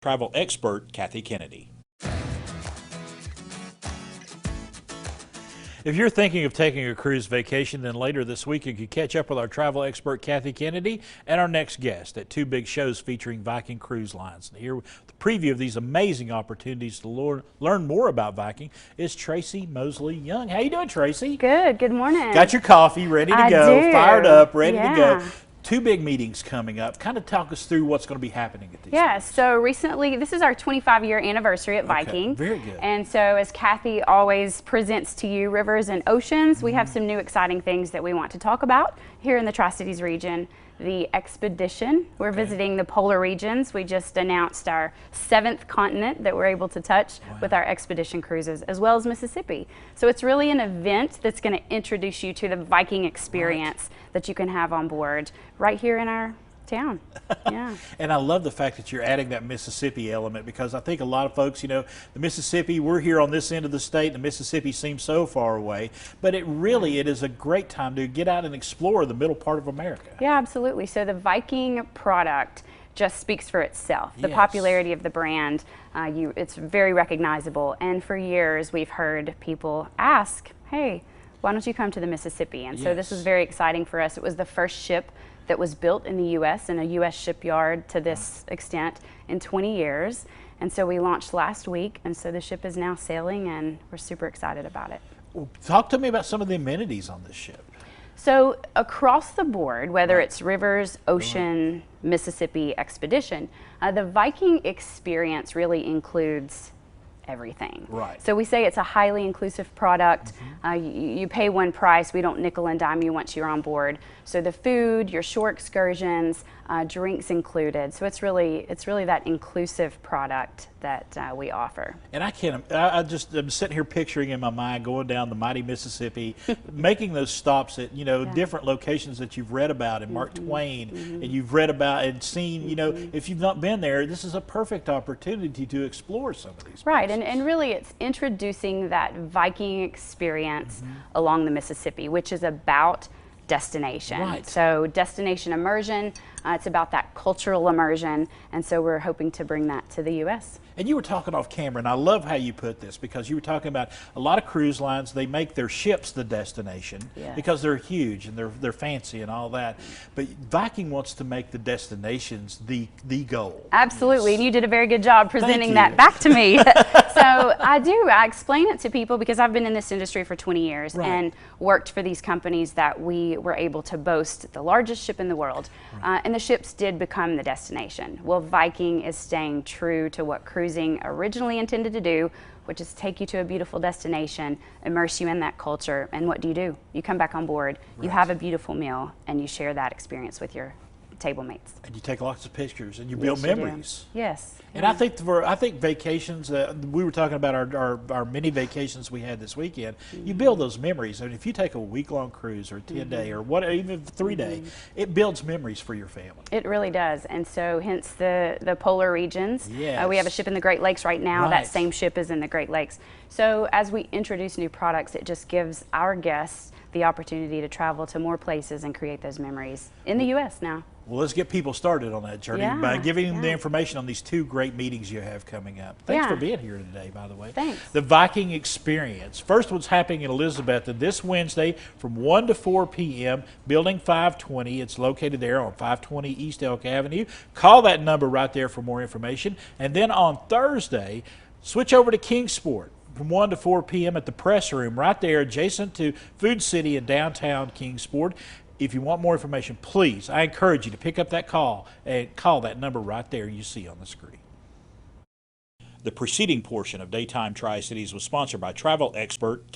travel expert Kathy Kennedy. If you're thinking of taking a cruise vacation, then later this week you can catch up with our travel expert Kathy Kennedy and our next guest at two big shows featuring Viking Cruise Lines. And here with the preview of these amazing opportunities to learn more about Viking is Tracie Mosley Young. How you doing, Tracie? Good morning. Got your coffee ready to I go, do. fired up, ready to Yeah. go. Two big meetings coming up. Kind of talk us through what's going to be happening at these. Yeah, meetings. so recently, this is our 25-year anniversary at Okay, Viking. very good. And so as Kathy always presents to you rivers and oceans, we have some new exciting things that we want to talk about here in the Tri-Cities region. The expedition, we're visiting the polar regions. We just announced our 7th continent that we're able to touch with our expedition cruises, as well as Mississippi. So it's really an event that's going to introduce you to the Viking experience that you can have on board right here in our town. Yeah. And I love the fact that you're adding that Mississippi element, because I think a lot of folks, you know, the Mississippi, we're here on this end of the state, the Mississippi seems so far away, but it is a great time to get out and explore the middle part of America. Yeah, absolutely. So the Viking product just speaks for itself. The Yes. popularity of the brand, it's very recognizable. And for years we've heard people ask, hey, why don't you come to the Mississippi? And so this was very exciting for us. It was the first ship that was built in the U.S. in a U.S. shipyard to this extent in 20 years. And so we launched last week, and so the ship is now sailing, and we're super excited about it. Well, talk to me about some of the amenities on this ship. So across the board, whether it's rivers, ocean, Mississippi expedition, the Viking experience really includes everything. Right. So we say it's a highly inclusive product. You pay one price. We don't nickel and dime you once you're on board. So the food, your shore excursions, drinks included. So it's really that inclusive product that we offer. And I'm sitting here picturing in my mind going down the mighty Mississippi, making those stops at, you know, different locations that you've read about in Mark Twain, and you've read about and seen, you know, if you've not been there, this is a perfect opportunity to explore some of these Right, places. and really it's introducing that Viking experience along the Mississippi, which is about destination. Right. So destination immersion, it's about that cultural immersion, and so we're hoping to bring that to the U.S. And you were talking off camera, and I love how you put this, because you were talking about a lot of cruise lines, they make their ships the destination because they're huge and they're fancy and all that. But Viking wants to make the destinations the goal. Absolutely, and you did a very good job presenting you. that back to me. So I explain it to people because I've been in this industry for 20 years and worked for these companies that we were able to boast the largest ship in the world. And the ships did become the destination. Well, Viking is staying true to what cruising originally intended to do, which is take you to a beautiful destination, immerse you in that culture, and what do? You come back on board, you have a beautiful meal, and you share that experience with your table mates. And you take lots of pictures and you build memories. Yes. And I think vacations, we were talking about our mini vacations we had this weekend, you build those memories. I mean, if you take a week-long cruise or a 10-day or what, even 3-day, it builds memories for your family. It really does, and so hence the polar regions. Yes. We have a ship in the Great Lakes right now. That same ship is in the Great Lakes. So as we introduce new products, it just gives our guests the opportunity to travel to more places and create those memories in the U.S. now. Well, let's get people started on that journey by giving them the information on these two great meetings you have coming up. Thanks for being here today, by the way. Thanks. The Viking Experience. First one's happening in Elizabethton this Wednesday from 1 to 4 p.m., Building 520. It's located there on 520 East Elk Avenue. Call that number right there for more information. And then on Thursday, switch over to Kingsport from 1 to 4 p.m. at the press room right there adjacent to Food City in downtown Kingsport. If you want more information, please, I encourage you to pick up that call and call that number right there you see on the screen. The preceding portion of Daytime Tri-Cities was sponsored by travel expert